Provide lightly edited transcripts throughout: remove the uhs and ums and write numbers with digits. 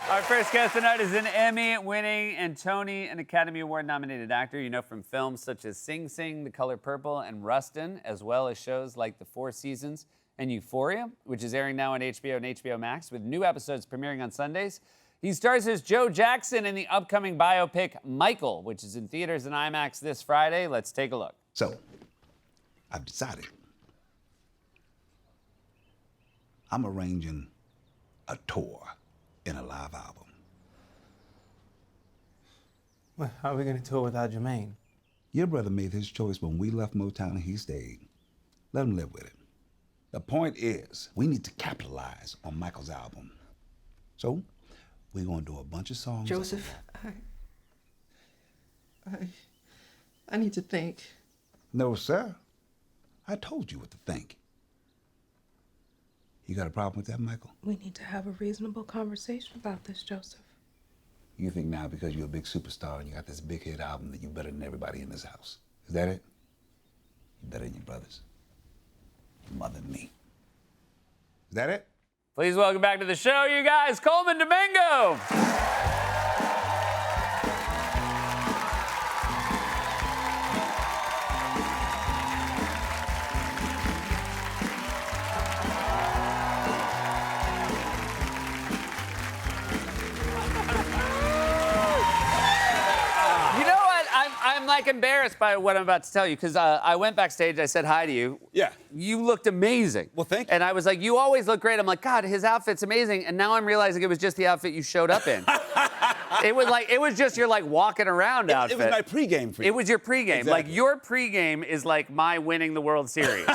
Our first guest tonight is an Emmy-winning and Tony and Academy Award-nominated actor you know from films such as Sing Sing, The Color Purple, and Rustin, as well as shows like The Four Seasons and Euphoria, which is airing now on HBO and HBO Max, with new episodes premiering on Sundays. He stars as Joe Jackson in the upcoming biopic Michael, which is in theaters and IMAX this Friday. Let's take a look. So, I've decided I'm arranging a tour in a live album. Well, how are we gonna tour without Jermaine? Your brother made his choice when we left Motown and he stayed. Let him live with it. The point is, we need to capitalize on Michael's album. So, we're gonna do a bunch of songs. Joseph, I need to think. No, sir. I told you what to think. You got a problem with that, Michael? We need to have a reasonable conversation about this, Joseph. You think now because you're a big superstar and you got this big hit album that you're better than everybody in this house. Is that it? You're better than your brothers. Your mother and me. Is that it? Please welcome back to the show, you guys, Coleman Domingo. I'm like embarrassed by what I'm about to tell you because I went backstage, I said hi to you. Yeah. You looked amazing. Well, thank you. And I was like, you always look great. I'm like, God, his outfit's amazing. And now I'm realizing it was just the outfit you showed up in. It was just your like walking around outfit. It was my pregame for you. It was your pregame. Exactly. Like your pregame is like my winning the World Series.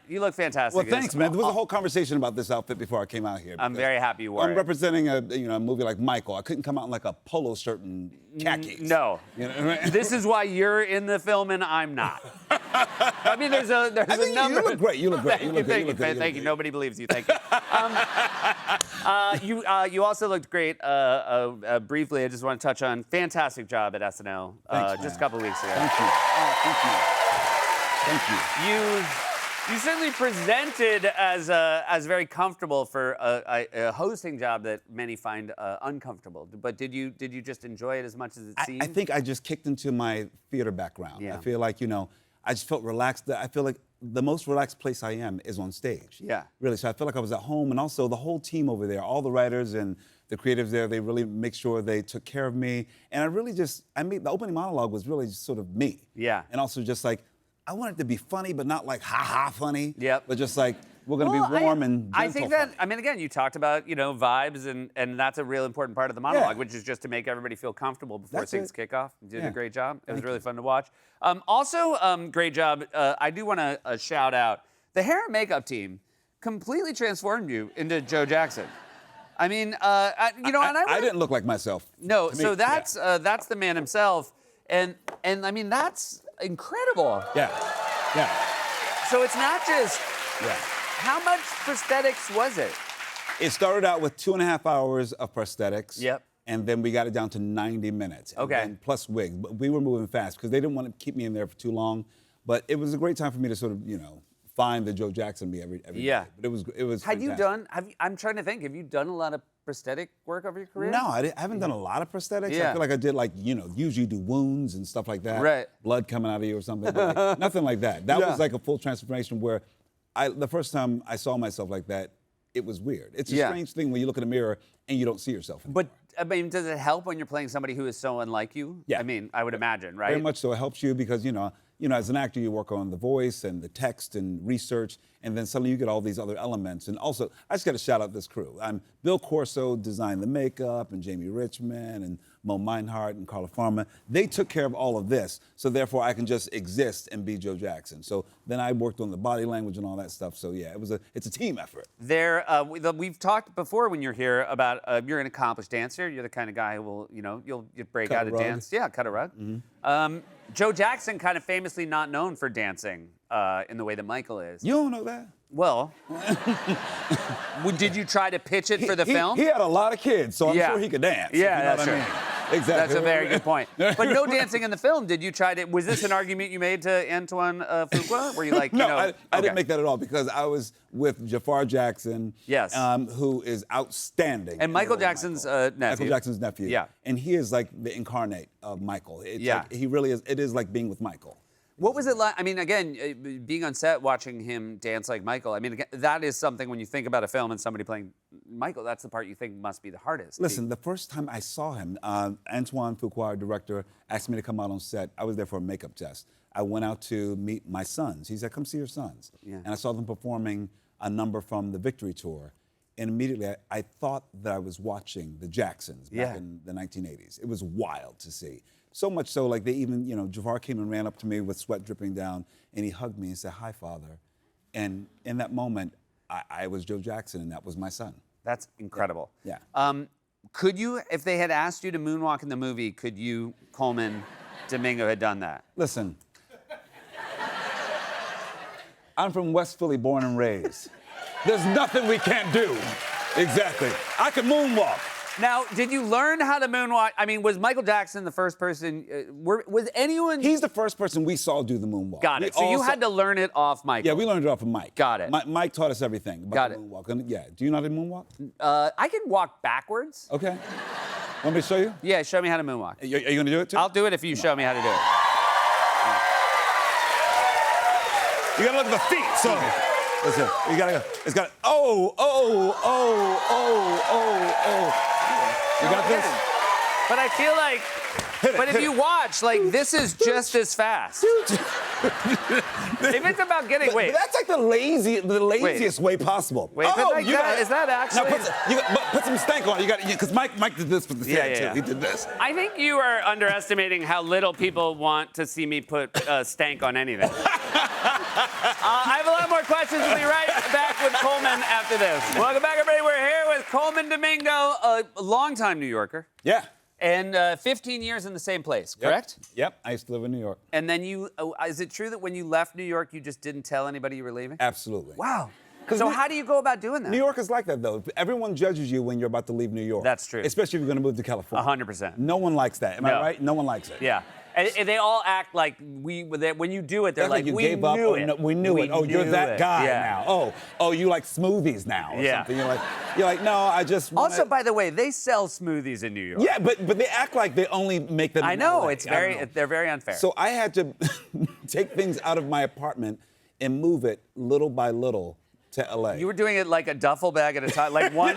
You look fantastic. Well, thanks, man. There was a whole conversation about this outfit before I came out here. I'm very happy you wore it. I'm representing a movie like Michael. I couldn't come out in like a polo shirt and khakis. No. You know, right? This is why you're in the film and I'm not. I mean, there's a number. You look great. You look great. Thank you. Nobody believes you. Thank you. You also looked great. Briefly, I just want to touch on fantastic job at SNL just a couple weeks ago. Thank you. Oh, thank you. Thank you. You certainly presented as very comfortable for a hosting job that many find uncomfortable. But did you just enjoy it as much as it seemed? I think I just kicked into my theater background. Yeah. I feel like, I just felt relaxed. I feel like the most relaxed place I am is on stage. Yeah. Really. So I felt like I was at home, and also the whole team over there, all the writers and the creatives there, they really make sure they took care of me. And the opening monologue was really just sort of me. Yeah. And also just like, I wanted to be funny, but not like ha-ha funny. Yep. But just like, we're going to be warm and gentle. I think that, funny. I mean, again, you talked about, vibes, and that's a real important part of the monologue, which is just to make everybody feel comfortable before That's things it. kick off. You did Yeah. a great job. It was Thank really you. fun to watch. Also, great job. I do want to shout out the hair and makeup team completely transformed you into Joe Jackson. I mean, and I didn't look like myself. No, to me. so that's the man himself, and I mean that's incredible. Yeah. Yeah. So it's not just. Yeah. How much prosthetics was it? It started out with 2.5 hours of prosthetics. Yep. And then we got it down to 90 minutes. And Okay. then plus wigs. But we were moving fast because they didn't want to keep me in there for too long. But it was a great time for me to sort of, find the Joe Jackson me every Yeah. day. But it was Had you fantastic. done? I'm trying to think. Have you done a lot of prosthetic work over your career? No, I haven't done a lot of prosthetics. Yeah. I feel like I did usually do wounds and stuff like that. Right. Blood coming out of you or something. But like, nothing like that. That Yeah. was like a full transformation where the first time I saw myself like that, it was weird. It's a strange thing when you look in a mirror and you don't see yourself anymore. But I mean, does it help when you're playing somebody who is so unlike you? Yeah. I mean, I would imagine, right? Very much so. It helps you because, as an actor, you work on the voice and the text and research, and then suddenly you get all these other elements. And also, I just got to shout out this crew. Bill Corso designed the makeup, and Jamie Richmond, and Mo Meinhardt, and Carla Farmer. They took care of all of this, so therefore I can just exist and be Joe Jackson. So then I worked on the body language and all that stuff. So yeah, it's a team effort. We've talked before when you're here about you're an accomplished dancer. You're the kind of guy who will, you'll break Cut out a a rug. dance. Yeah, cut a rug. Joe Jackson kind of famously not known for dancing in the way that Michael is. You don't know that? Well, did you try to pitch it for the film? He had a lot of kids, so I'm sure he could dance. Yeah, you know that's what I true. mean? Exactly. That's a very good point. But no dancing in the film. Did you try to? Was this an argument you made to Antoine Fuqua? Were you like, No, you know? I okay. didn't make that at all because I was with Jafar Jackson, Yes. who is outstanding. And in Michael the role of Jackson's Michael. nephew. Michael Jackson's nephew. Yeah. And he is like the incarnate of Michael. It's Yeah. like, he really is. It is like being with Michael. What was it like? I mean, again, being on set, watching him dance like Michael. I mean, again, that is something when you think about a film and somebody playing Michael, that's the part you think must be the hardest. Listen, the first time I saw him, Antoine Fuqua, our director, asked me to come out on set. I was there for a makeup test. I went out to meet my sons. He said, come see your sons. Yeah. And I saw them performing a number from the Victory Tour. And immediately I thought that I was watching the Jacksons back Yeah. in the 1980s. It was wild to see. So much so, like they even, Jafar came and ran up to me with sweat dripping down, and he hugged me and said, hi, Father. And in that moment, I was Joe Jackson, and that was my son. That's incredible. Yeah. Could you, if they had asked you to moonwalk in the movie, could you, Coleman Domingo, had done that? Listen, I'm from West Philly, born and raised. There's nothing we can't do. Exactly. I can moonwalk. Now, did you learn how to moonwalk? I mean, was Michael Jackson the first person? Was anyone? He's the first person we saw do the moonwalk. Got We it. So all you saw- had to learn it off Michael. Yeah, we learned it off of Mike. Got it. Mike taught us everything about Got the it. moonwalk. And yeah, do you know how to moonwalk? I can walk backwards. Okay. Want me to show you? Yeah, show me how to moonwalk. Are you gonna do it too? I'll do it if you show me how to do it. You gotta look at the feet. So, listen, you gotta go. It's got. Oh. You got this? But I feel like, but if you watch, like, this is just as fast. If it's about getting, But wait. that's like the laziest way possible. Wait, but like that- is that actually- Now put some stank on. You got because Mike did this for the set Yeah. too. He did this. I think you are underestimating how little people want to see me put stank on anything. I have a lot more questions. We'll be right back with Coleman after this. Welcome back, everybody. We're here with Coleman Domingo, a longtime New Yorker, Yeah. and 15 years in the same place, correct? Yep. I used to live in New York. And then is it true that when you left New York, you just didn't tell anybody you were leaving? Absolutely. Wow. 'Cause So we- how do you go about doing that? New York is like that though. Everyone judges you when you're about to leave New York. That's true. Especially if you're going to move to California. 100%. No one likes that. Am No. I right? No one likes it. Yeah. And they all act like that when you do it, they're That's like, you we gave up. knew Oh, it. no, we knew it. Oh, you're knew that it." guy Yeah. now. Oh, you like smoothies now or Yeah. something. You're like, no, I just wanna... Also, by the way, they sell smoothies in New York. Yeah, but they act like they only make them I in know, LA. it's I don't very, know. they're very unfair. So I had to take things out of my apartment and move it little by little to LA. you were doing it like a duffel bag at a time, like one,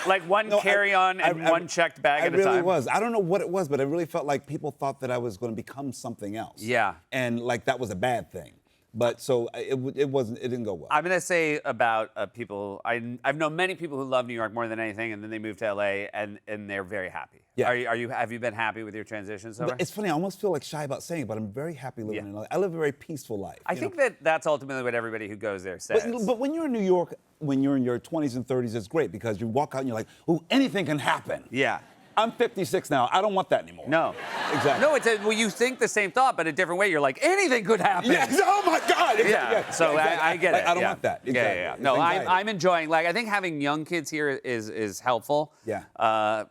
like one No, carry-on and one checked bag at a time. I really was. I don't know what it was, but I really felt like people thought that I was going to become something else. Yeah. And like that was a bad thing. But so it wasn't. It didn't go well. I'm gonna say about people. I've known many people who love New York more than anything, and then they move to LA, and they're very happy. Yeah. Have you been happy with your transition so far? But it's funny. I almost feel like shy about saying it, but I'm very happy living in LA. I live a very peaceful life. I think that's ultimately what everybody who goes there says. But when you're in New York, when you're in your 20s and 30s, it's great because you walk out and you're like, ooh, anything can happen. Yeah. I'm 56 now. I don't want that anymore. No. Exactly. No, well, you think the same thought, but a different way. You're like, anything could happen. Yes. Oh my God. Yeah. So exactly. I get Like, it. I don't yeah. want that. Yeah, Exactly. yeah, yeah. It's No, anxiety. I'm enjoying. Like, I think having young kids here is helpful. Yeah. I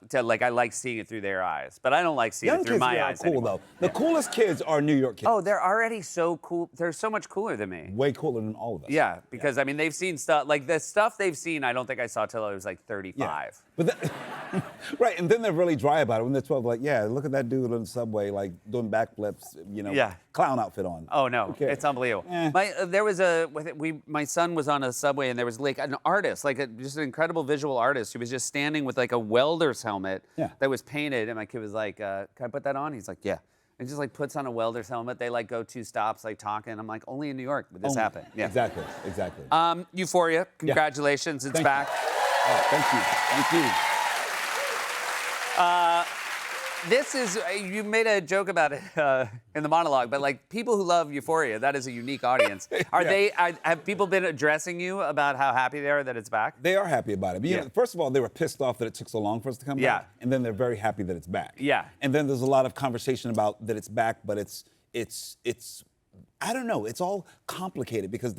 like seeing it through their eyes, but I don't like seeing Young it through kids my here are eyes cool anymore. though. The coolest kids are New York kids. Oh, they're already so cool. They're so much cooler than me. Way cooler than all of us. Yeah, because I mean, they've seen stuff like the stuff they've seen. I don't think I saw till I was like 35. But right, and then they're really dry about it when they're 12. Like, yeah, look at that dude on the subway, like doing backflips, Yeah. clown outfit on. Oh no, Who cares? it's unbelievable. Eh. My son was on a subway and there was like an artist, just an incredible visual artist. He was just standing with like a welder's helmet Yeah. that was painted, and my kid was like, "Can I put that on?" He's like, "Yeah." And just like puts on a welder's helmet. They like go 2 stops, like talking. I'm like, only in New York would this Only. happen. Yeah. Exactly. Exactly. Euphoria. Congratulations, it's Thank back. you. Oh, thank you. Thank you. This is, you made a joke about it in the monologue, but like people who love Euphoria, that is a unique audience. Have people been addressing you about how happy they are that it's back? They are happy about it. But, you Yeah. know, first of all, they were pissed off that it took so long for us to come Yeah. back. And then they're very happy that it's back. Yeah. And then there's a lot of conversation about that it's back, but it's I don't know, it's all complicated because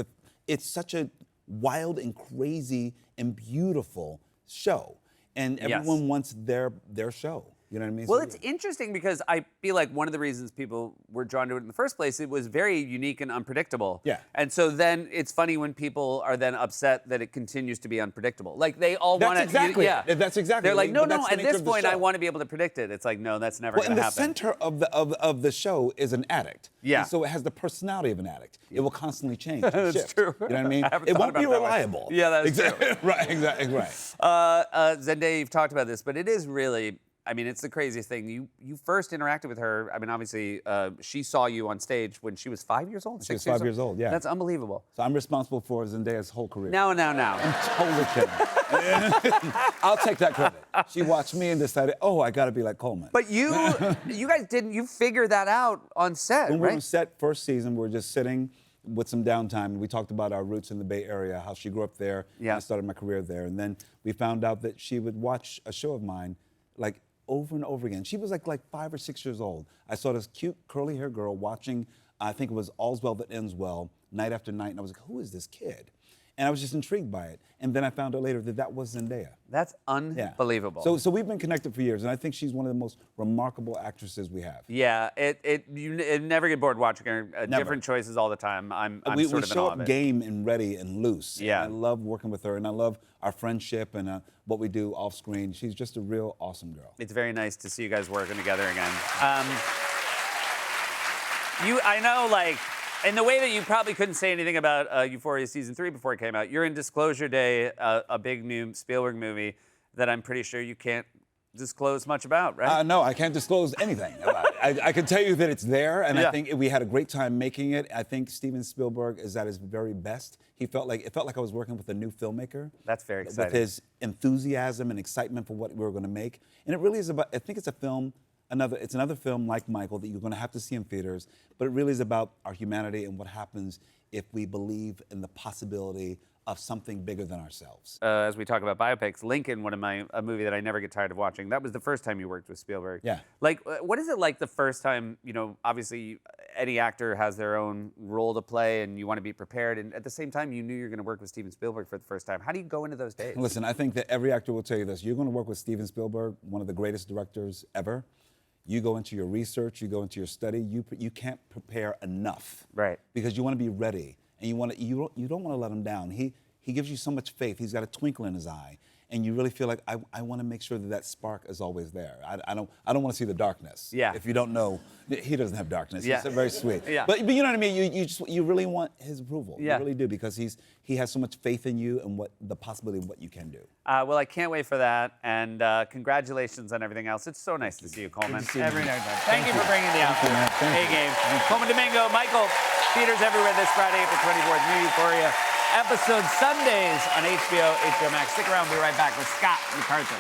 it's such a wild and crazy and beautiful show. And Yes. everyone wants their show. You know what I mean? Well, So, it's interesting because I feel like one of the reasons people were drawn to it in the first place, it was very unique and unpredictable. Yeah. And so then it's funny when people are then upset that it continues to be unpredictable. Like they all That's want to. exactly Yeah. it. That's exactly They're it. like, no, But no. that's the At nature this of the point, I show. want to be able to predict it. It's like, no, that's never Well, going and to the happen. center of the show is an addict. Yeah. And so it has the personality of an addict. It will constantly change. And That's shift. true. You know what I mean? I haven't It thought won't be about it that way. reliable. Yeah, that's exactly. true. Right. Exactly. Right. Zendaya, you've talked about this, but it is really. I mean, it's the craziest thing. You first interacted with her. I mean, obviously, she saw you on stage when she was 5 years old. She was 6 5 years old. Yeah. That's unbelievable. So I'm responsible for Zendaya's whole career. No. I'm totally kidding. I'll take that credit. She watched me and decided, oh, I got to be like Coleman. But you guys didn't. You figured that out on set, When we were right? on set first season, we were just sitting with some downtime. We talked about our roots in the Bay Area, how she grew up there. Yeah. I started my career there. And then we found out that she would watch a show of mine like over and over again. She was like 5 or 6 years old. I saw this cute curly hair girl watching, I think it was All's Well That Ends Well, night after night. And I was like, who is this kid? And I was just intrigued by it. And then I found out later that that was Zendaya. That's Yeah. unbelievable. So we've been connected for years, and I think she's one of the most remarkable actresses we have. yeah, you never get bored watching her. Never. Different choices all the time. I'm we sort of in show awe up of it. game and ready and loose. Yeah. And I love working with her, and I love our friendship and what we do off screen. She's just a real awesome girl. It's very nice to see you guys working together again. I know, like, in the way that you probably couldn't say anything about Euphoria season 3 before it came out, you're in Disclosure Day, a big new Spielberg movie that I'm pretty sure you can't disclose much about, right? No, I can't disclose anything about it. I can tell you that it's there, and Yeah. I think we had a great time making it. I think Steven Spielberg is at his very best. It felt like I was working with a new filmmaker. That's very exciting. With his enthusiasm and excitement for what we were going to make. And it really is about, I think it's a film, it's another film like Michael that you're going to have to see in theaters, but it really is about our humanity and what happens if we believe in the possibility of something bigger than ourselves. As we talk about biopics, Lincoln, a movie that I never get tired of watching. That was the first time you worked with Spielberg. Yeah. Like, what is it like the first time? You know, obviously, any actor has their own role to play, and you want to be prepared. And at the same time, you knew you were going to work with Steven Spielberg for the first time. How do you go into those days? Listen, I think that every actor will tell you this. You're going to work with Steven Spielberg, one of the greatest directors ever. You go into your research, you go into your study. You can't prepare enough, Right. Because you want to be ready, and you don't want to let him down. He gives you so much faith. He's got a twinkle in his eye, and you really feel like I want to make sure that spark is always there. I don't want to see the darkness. Yeah. If you don't know, he doesn't have darkness. Yeah. He's very sweet. Yeah. But you know what I mean. You really want his approval. Yeah. You really do, because he has so much faith in you and the possibility of what you can do. Well, I can't wait for that, and congratulations on everything else. It's so nice to see you, Coleman. Good to see you, Every man. night. Thank you for bringing the Thank you, man. outfit. Thank you. A-game. Coleman Domingo, Michael, theaters everywhere this Friday, April 24th. New Euphoria episode Sundays on HBO Max. Stick around. We'll be right back with Scott MacArthur.